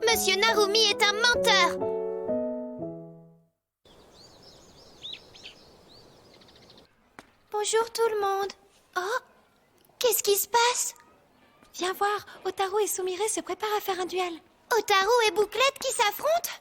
Monsieur Narumi est un menteur. Bonjour tout le monde. Oh, qu'est-ce qui se passe? Viens voir, Otaru et Sumire se préparent à faire un duel. Otaru et Bouclette qui s'affrontent?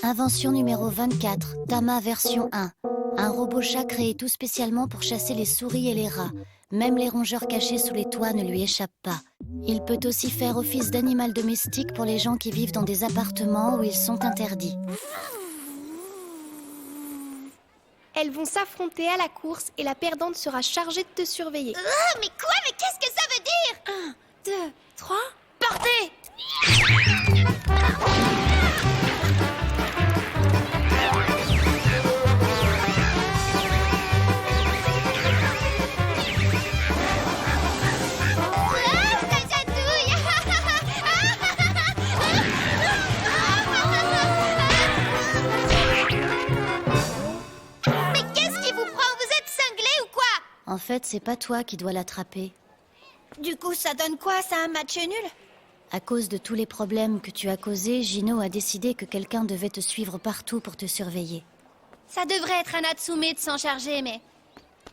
Invention numéro 24, Tama version 1. Un robot chat créé tout spécialement pour chasser les souris et les rats. Même les rongeurs cachés sous les toits ne lui échappent pas. Il peut aussi faire office d'animal domestique pour les gens qui vivent dans des appartements où ils sont interdits. Elles vont s'affronter à la course et la perdante sera chargée de te surveiller. Mais quoi? Mais qu'est-ce que ça veut dire? 1, 2, 3... Partez! Mais qu'est-ce qui vous prend? Vous êtes cinglé ou quoi? En fait, c'est pas toi qui dois l'attraper. Du coup, ça donne quoi? C'est un match nul? À cause de tous les problèmes que tu as causés, Gino a décidé que quelqu'un devait te suivre partout pour te surveiller. Ça devrait être un Natsume de s'en charger, mais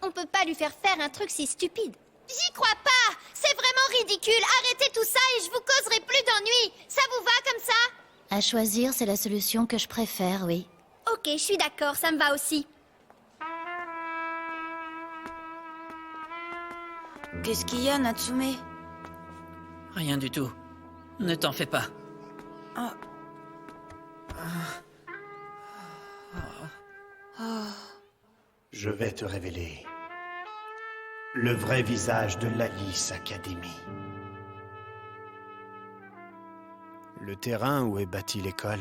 on peut pas lui faire faire un truc si stupide. J'y crois pas! C'est vraiment ridicule! Arrêtez tout ça et je vous causerai plus d'ennuis! Ça vous va comme ça? À choisir, c'est la solution que je préfère, oui. Ok, je suis d'accord, ça me va aussi. Qu'est-ce qu'il y a, Natsume? Rien du tout. Ne t'en fais pas. Je vais te révéler le vrai visage de l'Alice Academy. Le terrain où est bâtie l'école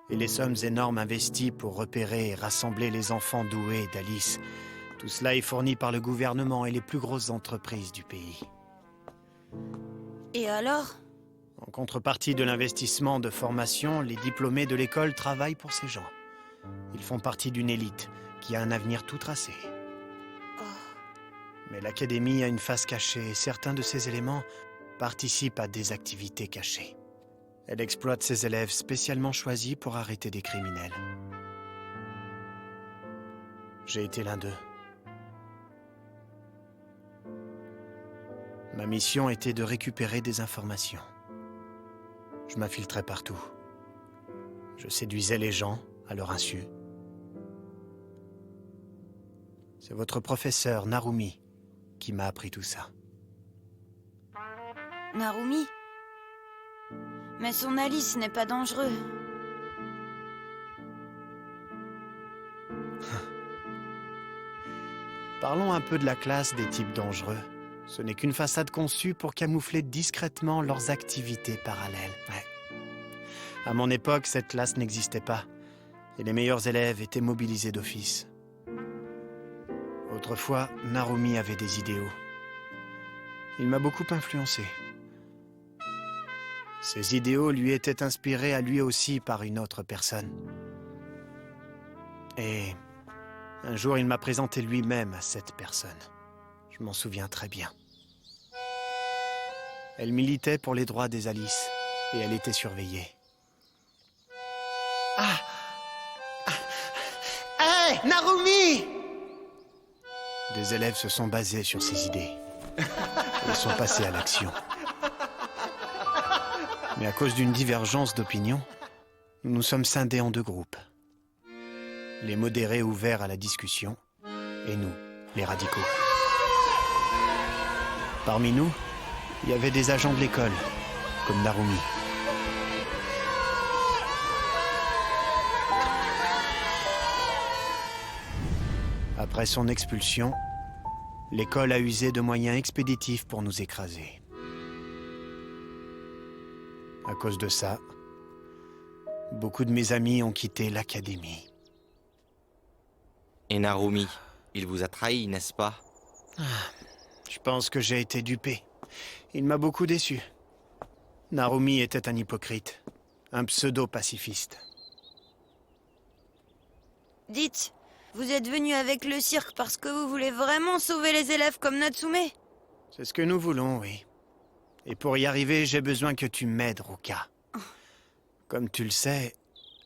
et les sommes énormes investies pour repérer et rassembler les enfants doués d'Alice, tout cela est fourni par le gouvernement et les plus grosses entreprises du pays. Et alors? En contrepartie de l'investissement de formation, les diplômés de l'école travaillent pour ces gens. Ils font partie d'une élite qui a un avenir tout tracé. Mais l'académie a une face cachée et certains de ses éléments participent à des activités cachées. Elle exploite ses élèves spécialement choisis pour arrêter des criminels. J'ai été l'un d'eux. Ma mission était de récupérer des informations. Je m'infiltrais partout. Je séduisais les gens à leur insu. C'est votre professeur, Narumi, qui m'a appris tout ça. Narumi? Mais son Alice n'est pas dangereux. Parlons un peu de la classe des types dangereux. Ce n'est qu'une façade conçue pour camoufler discrètement leurs activités parallèles. Ouais. À mon époque, cette classe n'existait pas, et les meilleurs élèves étaient mobilisés d'office. Autrefois, Narumi avait des idéaux. Il m'a beaucoup influencé. Ces idéaux lui étaient inspirés à lui aussi par une autre personne. Et un jour, il m'a présenté lui-même à cette personne. Je m'en souviens très bien. Elle militait pour les droits des Alice, et elle était surveillée. Hé, Narumi! Des élèves se sont basés sur ces idées. Ils sont passés à l'action. Mais à cause d'une divergence d'opinion, nous nous sommes scindés en deux groupes. Les modérés ouverts à la discussion, et nous, les radicaux. Parmi nous, il y avait des agents de l'école, comme Narumi. Après son expulsion, l'école a usé de moyens expéditifs pour nous écraser. À cause de ça, beaucoup de mes amis ont quitté l'académie. Et Narumi, il vous a trahi, n'est-ce pas? Je pense que j'ai été dupé. Il m'a beaucoup déçu. Narumi était un hypocrite, un pseudo-pacifiste. Dites, Vous êtes venu avec le cirque parce que vous voulez vraiment sauver les élèves comme Natsume? C'est ce que nous voulons, oui. Et pour y arriver, j'ai besoin que tu m'aides, Ruka. Comme tu le sais,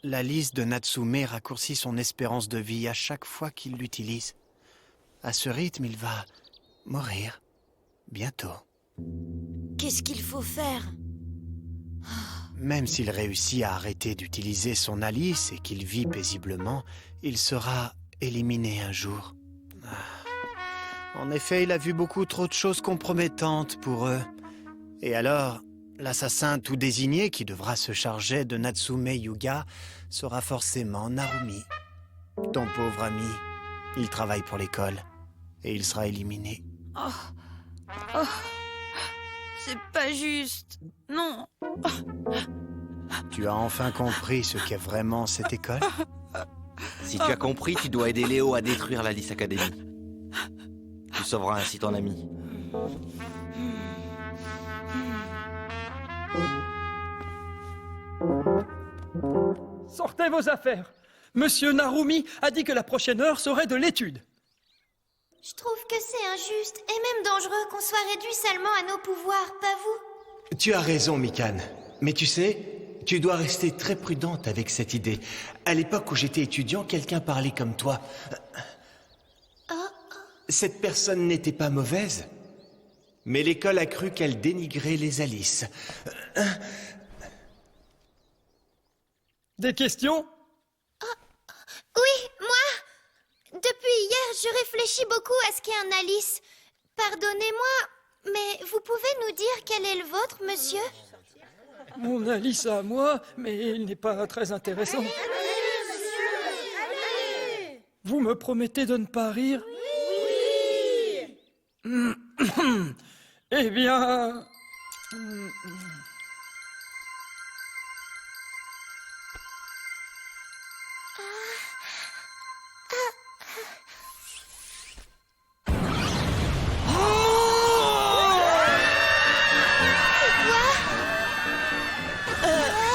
la liste de Natsume raccourcit son espérance de vie à chaque fois qu'il l'utilise. À ce rythme, il va mourir bientôt. Qu'est-ce qu'il faut faire? Même s'il réussit à arrêter d'utiliser son Alice et qu'il vit paisiblement, il sera éliminé un jour. En effet, il a vu beaucoup trop de choses compromettantes pour eux. Et alors, l'assassin tout désigné qui devra se charger de Natsume Yuga sera forcément Narumi. Ton pauvre ami, il travaille pour l'école et il sera éliminé. Oh, c'est pas juste. Non. Tu as enfin compris ce qu'est vraiment cette école? Si tu as compris, tu dois aider Léo à détruire l'Alice Academy. Tu sauveras ainsi ton ami. Sortez vos affaires. Monsieur Narumi a dit que la prochaine heure serait de l'étude. Je trouve que c'est injuste et même dangereux qu'on soit réduit seulement à nos pouvoirs, pas vous? Tu as raison, Mikan. Mais tu sais, tu dois rester très prudente avec cette idée. À l'époque où j'étais étudiant, quelqu'un parlait comme toi. Cette personne n'était pas mauvaise, mais l'école a cru qu'elle dénigrait les Alice. Des questions? Oui, moi. Depuis hier, je réfléchis beaucoup à ce qu'est un Alice. Pardonnez-moi, mais vous pouvez nous dire quel est le vôtre, monsieur? Mon Alice à moi, mais il n'est pas très intéressant. Vous me promettez de ne pas rire? Oui. Eh bien...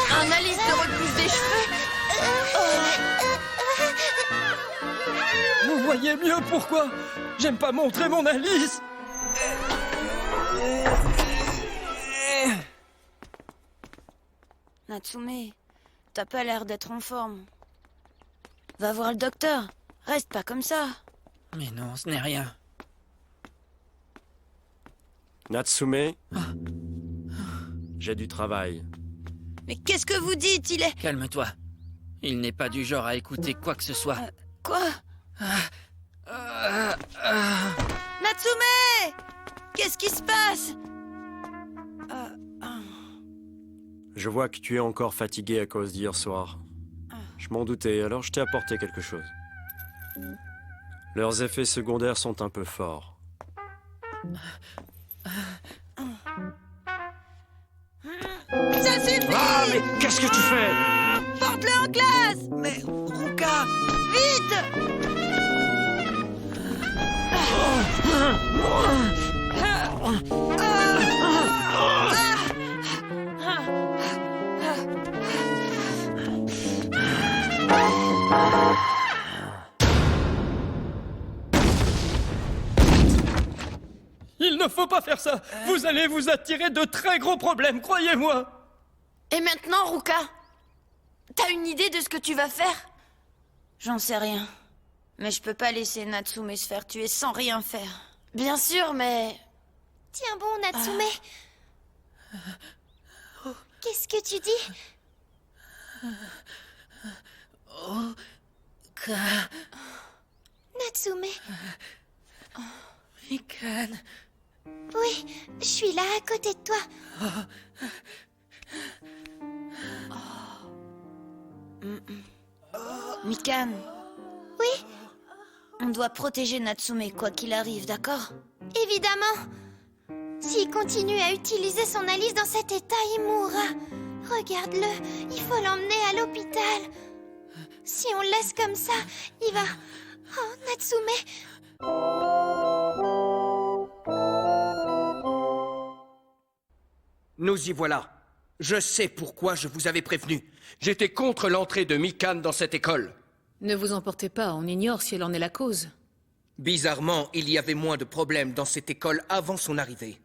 Un Alice de repousse des cheveux. Vous voyez mieux pourquoi j'aime pas montrer mon Alice. Natsume, t'as pas l'air d'être en forme. Va voir le docteur. Reste pas comme ça. Mais non, ce n'est rien. Natsume, j'ai du travail. Mais qu'est-ce que vous dites? Il est... Calme-toi. Il n'est pas du genre à écouter quoi que ce soit. Quoi? Natsume! Qu'est-ce qui se passe? Je vois que tu es encore fatigué à cause d'hier soir. Je m'en doutais, alors je t'ai apporté quelque chose. Leurs effets secondaires sont un peu forts. Ça suffit! Ah, mais qu'est-ce que tu fais? Porte-le en classe! Mais, Ruka, vite! Il ne faut pas faire ça. Vous allez vous attirer de très gros problèmes, croyez-moi. Et maintenant, Ruka? T'as une idée de ce que tu vas faire? J'en sais rien. Mais je peux pas laisser Natsume se faire tuer sans rien faire. Bien sûr, mais... Tiens bon, Natsume. Qu'est-ce que tu dis? Natsume. Mikan. Oui, je suis là, à côté de toi. Mikan, Oui, on doit protéger Natsume quoi qu'il arrive, d'accord? évidemment. S'il continue à utiliser son Alice dans cet état, il mourra. Regarde-le, il faut l'emmener à l'hôpital. Si on le laisse comme ça, il va... Oh, Natsume. Nous y voilà. Je sais pourquoi je vous avais prévenu. J'étais contre l'entrée de Mikan dans cette école. Ne vous emportez pas, on ignore si elle en est la cause. Bizarrement, il y avait moins de problèmes dans cette école avant son arrivée.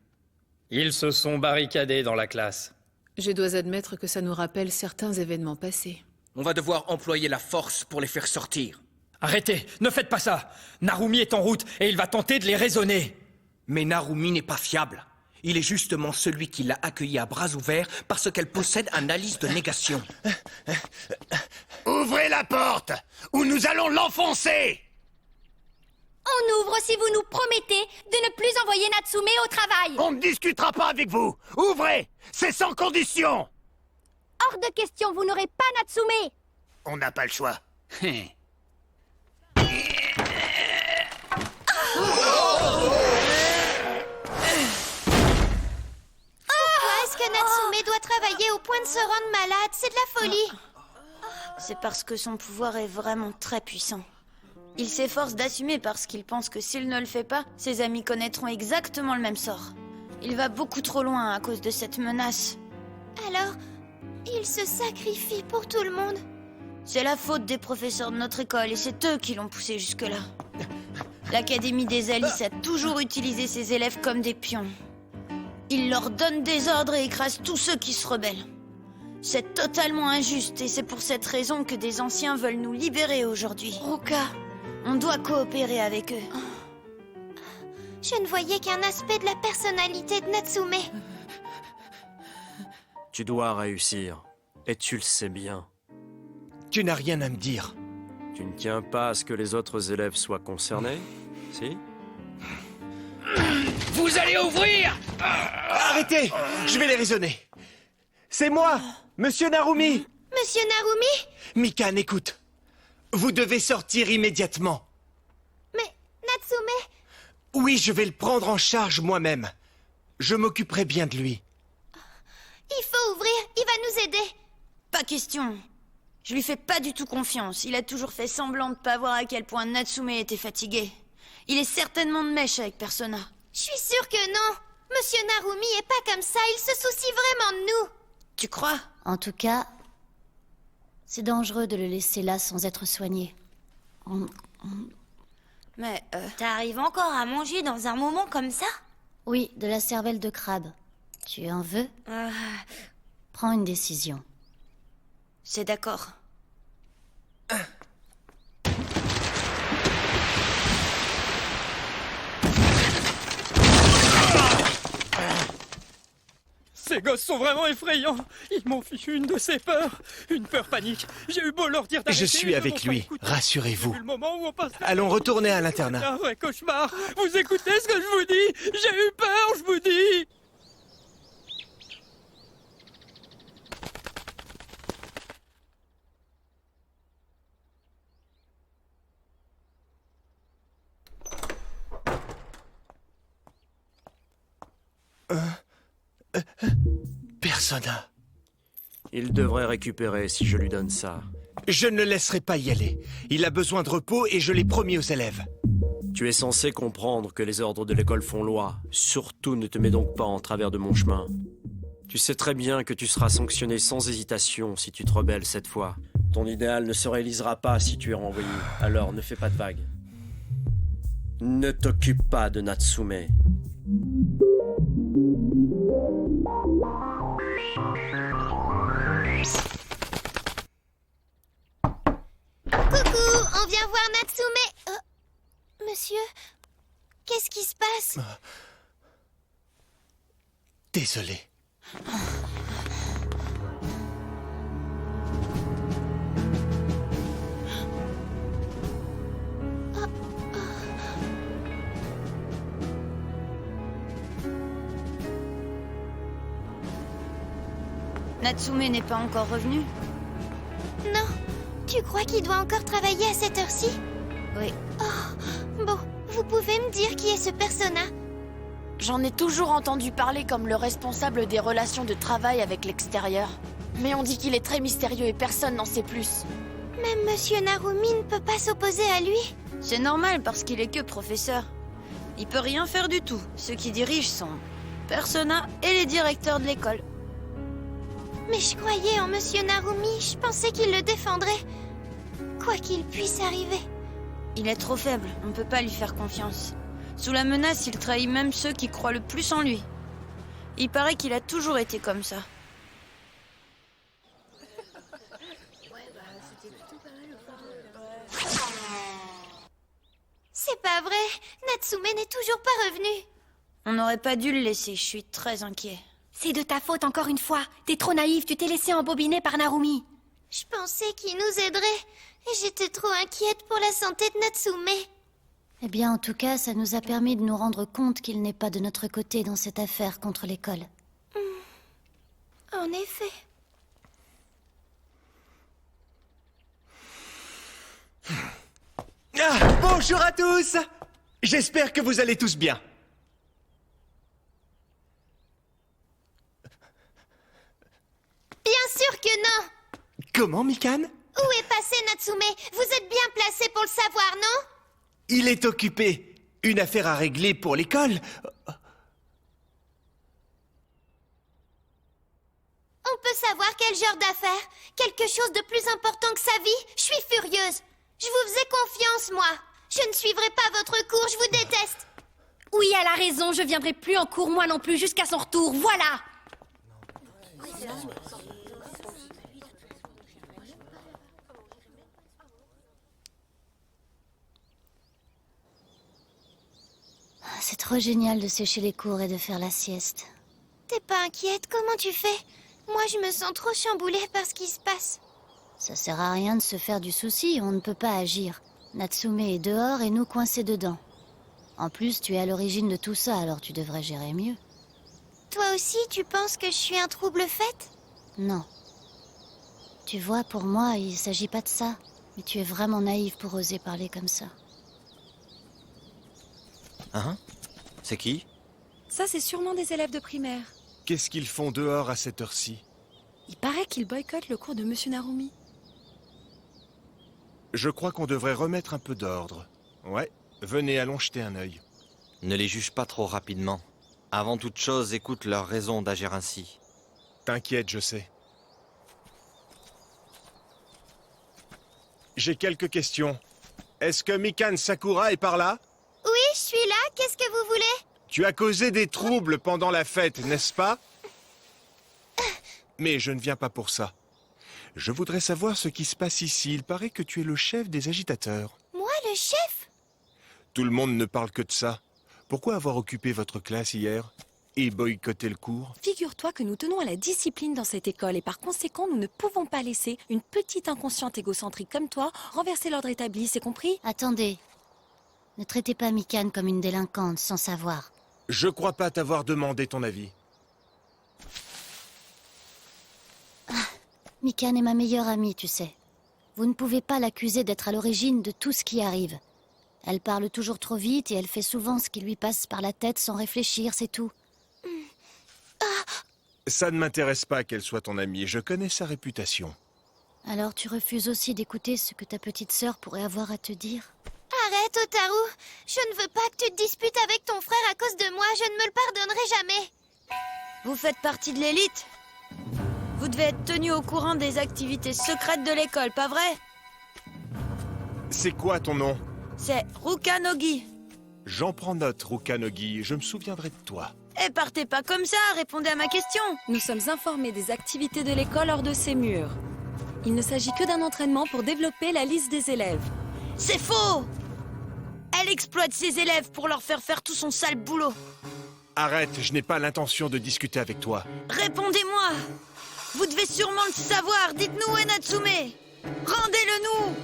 Ils se sont barricadés dans la classe. Je dois admettre que ça nous rappelle certains événements passés. On va devoir employer la force pour les faire sortir. Arrêtez, ne faites pas ça. Narumi est en route et il va tenter de les raisonner. Mais Narumi n'est pas fiable. Il est justement celui qui l'a accueillie à bras ouverts parce qu'elle possède un alice de négation. Ouvrez la porte ou nous allons l'enfoncer! On ouvre si vous nous promettez de ne plus envoyer Natsume au travail. On ne discutera pas avec vous. Ouvrez! C'est sans condition! Hors de question, vous n'aurez pas Natsume. On n'a pas le choix. Pourquoi est-ce que Natsume doit travailler au point de se rendre malade? C'est de la folie. C'est parce que son pouvoir est vraiment très puissant. Il s'efforce d'assumer parce qu'il pense que s'il ne le fait pas, ses amis connaîtront exactement le même sort. Il va beaucoup trop loin à cause de cette menace. Alors, il se sacrifie pour tout le monde. C'est la faute des professeurs de notre école et c'est eux qui l'ont poussé jusque-là. L'Académie des Alice a toujours utilisé ses élèves comme des pions. Il leur donne des ordres et écrase tous ceux qui se rebellent. C'est totalement injuste et c'est pour cette raison que des anciens veulent nous libérer aujourd'hui. Ruka, on doit coopérer avec eux. Je ne voyais qu'un aspect de la personnalité de Natsume. Tu dois réussir. Et tu le sais bien. Tu n'as rien à me dire. Tu ne tiens pas à ce que les autres élèves soient concernés? Si? Vous allez ouvrir! Arrêtez! Je vais les raisonner. C'est moi, Monsieur Narumi! Monsieur Narumi? Mikan, écoute. Vous devez sortir immédiatement. Mais Natsume... Oui, je vais le prendre en charge moi-même. Je m'occuperai bien de lui. Il faut ouvrir, il va nous aider. Pas question. Je lui fais pas du tout confiance. Il a toujours fait semblant de pas voir à quel point Natsume était fatigué. Il est certainement de mèche avec Persona. Je suis sûre que non. Monsieur Narumi est pas comme ça, il se soucie vraiment de nous. Tu crois? En tout cas, c'est dangereux de le laisser là sans être soigné. Mais T'arrives encore à manger dans un moment comme ça? Oui, de la cervelle de crabe. Tu en veux? Prends une décision. c'est d'accord. Ces gosses sont vraiment effrayants. Ils m'ont fichu une de ces peurs. Une peur panique. J'ai eu beau leur dire d'arrêter. Je suis avec lui, rassurez-vous. Allons Allons retourner à l'internat. Un vrai cauchemar. Vous écoutez ce que je vous dis? J'ai eu peur, je vous dis. Persona. Il devrait récupérer si je lui donne ça. Je ne le laisserai pas y aller. Il a besoin de repos et je l'ai promis aux élèves. Tu es censé comprendre que les ordres de l'école font loi. Surtout ne te mets donc pas en travers de mon chemin. Tu sais très bien que tu seras sanctionné sans hésitation si tu te rebelles cette fois. Ton idéal ne se réalisera pas si tu es renvoyé. Alors ne fais pas de vagues. Ne t'occupe pas de Natsume. Coucou, on vient voir Natsume. Monsieur, qu'est-ce qui se passe? Désolé. Natsume n'est pas encore revenu? Non. Tu crois qu'il doit encore travailler à cette heure-ci? Oui. Oh, bon, vous pouvez me dire qui est ce Persona? J'en ai toujours entendu parler comme le responsable des relations de travail avec l'extérieur. Mais on dit qu'il est très mystérieux et personne n'en sait plus. Même Monsieur Narumi ne peut pas s'opposer à lui? C'est normal parce qu'il est que professeur. Il peut rien faire du tout. Ceux qui dirigent sont Persona et les directeurs de l'école. Mais je croyais en Monsieur Narumi, je pensais qu'il le défendrait. Quoi qu'il puisse arriver. Il est trop faible, on peut pas lui faire confiance. Sous la menace, il trahit même ceux qui croient le plus en lui. Il paraît qu'il a toujours été comme ça. C'est pas vrai, Natsume n'est toujours pas revenu. On n'aurait pas dû le laisser, je suis très inquiet. C'est de ta faute encore une fois. T'es trop naïve, tu t'es laissé embobiner par Narumi. Je pensais qu'il nous aiderait, et j'étais trop inquiète pour la santé de Natsume. Eh bien, en tout cas, ça nous a permis de nous rendre compte qu'il n'est pas de notre côté dans cette affaire contre l'école. En effet. Ah, bonjour à tous! J'espère que vous allez tous bien. Bien sûr que non! Comment, Mikan? Où est passé Natsume? Vous êtes bien placé pour le savoir, non? Il est occupé. Une affaire à régler pour l'école. On peut savoir quel genre d'affaire? Quelque chose de plus important que sa vie? Je suis furieuse. Je vous faisais confiance, moi. Je ne suivrai pas votre cours, je vous déteste. Oui, elle a raison, je viendrai plus en cours, moi non plus, jusqu'à son retour, voilà! C'est trop génial de sécher les cours et de faire la sieste. T'es pas inquiète? Comment tu fais? Moi, je me sens trop chamboulée par ce qui se passe. Ça sert à rien de se faire du souci, on ne peut pas agir. Natsume est dehors et nous coincés dedans. En plus, tu es à l'origine de tout ça, alors tu devrais gérer mieux. Toi aussi, tu penses que je suis un trouble fait? Non. Tu vois, pour moi, il s'agit pas de ça. Mais tu es vraiment naïve pour oser parler comme ça. Hein? C'est qui? Ça, c'est sûrement des élèves de primaire. Qu'est-ce qu'ils font dehors à cette heure-ci? Il paraît qu'ils boycottent le cours de Monsieur Narumi. Je crois qu'on devrait remettre un peu d'ordre. Ouais, venez, allons jeter un œil. Ne les juge pas trop rapidement. Avant toute chose, écoute leur raison d'agir ainsi. T'inquiète, je sais. J'ai quelques questions. Est-ce que Mikan Sakura est par là? Oui, je suis là. Qu'est-ce que vous voulez? Tu as causé des troubles pendant la fête, n'est-ce pas? Mais je ne viens pas pour ça. Je voudrais savoir ce qui se passe ici. Il paraît que tu es le chef des agitateurs. Moi, le chef? Tout le monde ne parle que de ça. Pourquoi avoir occupé votre classe hier et boycotter le cours? Figure-toi que nous tenons à la discipline dans cette école et par conséquent, nous ne pouvons pas laisser une petite inconsciente égocentrique comme toi renverser l'ordre établi, c'est compris? Attendez. Ne traitez pas Mikan comme une délinquante sans savoir. Je crois pas t'avoir demandé ton avis. Mikan est ma meilleure amie, tu sais. Vous ne pouvez pas l'accuser d'être à l'origine de tout ce qui arrive. Elle parle toujours trop vite et elle fait souvent ce qui lui passe par la tête sans réfléchir, c'est tout. Ça ne m'intéresse pas qu'elle soit ton amie, je connais sa réputation. Alors tu refuses aussi d'écouter ce que ta petite sœur pourrait avoir à te dire? Arrête, Otaru. Je ne veux pas que tu te disputes avec ton frère à cause de moi. Je ne me le pardonnerai jamais. Vous faites partie de l'élite? Vous devez être tenu au courant des activités secrètes de l'école, pas vrai? C'est quoi ton nom? C'est Rukanogi. J'en prends note, Rukanogi, je me souviendrai de toi. Eh, partez pas comme ça, répondez à ma question. Nous sommes informés des activités de l'école hors de ces murs. Il ne s'agit que d'un entraînement pour développer la liste des élèves. C'est faux! Elle exploite ses élèves pour leur faire tout son sale boulot. Arrête, je n'ai pas l'intention de discuter avec toi. Répondez-moi! Vous devez sûrement le savoir, dites-nous où est Natsume! Rendez-le-nous!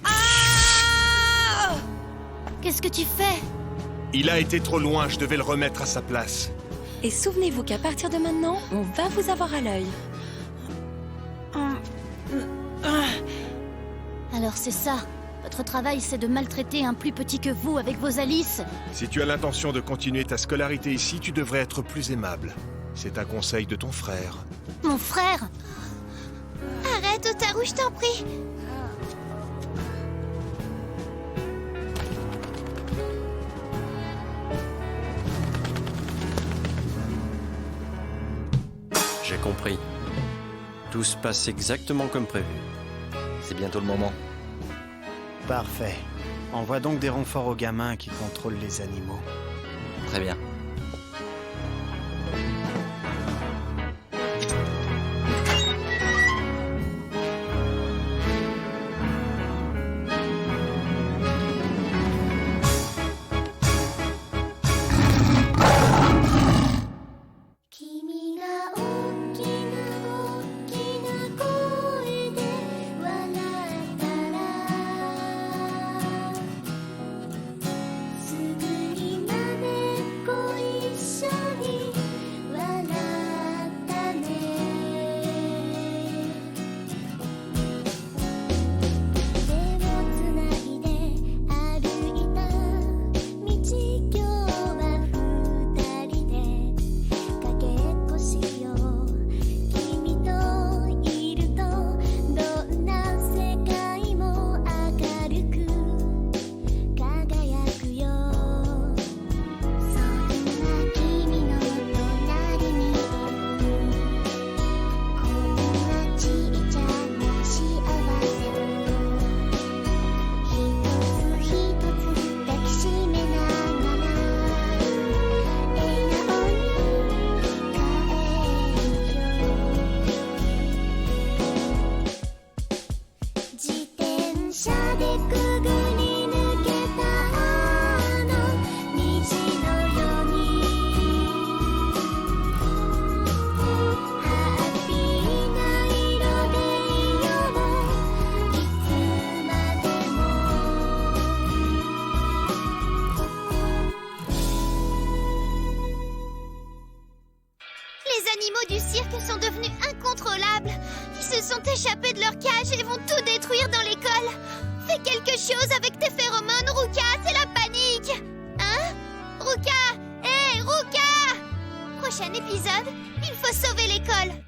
Ah! Qu'est-ce que tu fais? Il a été trop loin, je devais le remettre à sa place. Et souvenez-vous qu'à partir de maintenant, on va vous avoir à l'œil. Alors c'est ça. Votre travail, c'est de maltraiter un plus petit que vous avec vos Alice. Si tu as l'intention de continuer ta scolarité ici, tu devrais être plus aimable. C'est un conseil de ton frère. Mon frère? Arrête, Otaru, je t'en prie. J'ai compris. Tout se passe exactement comme prévu. C'est bientôt le moment. Parfait. Envoie donc des renforts aux gamins qui contrôlent les animaux. Très bien. Les animaux du cirque sont devenus incontrôlables. Ils se sont échappés de leur cage et vont tout détruire dans l'école. Fais quelque chose avec tes phéromones, Ruka, c'est la panique. Hein? Ruka! Hé, Ruka! Prochain épisode, il faut sauver l'école.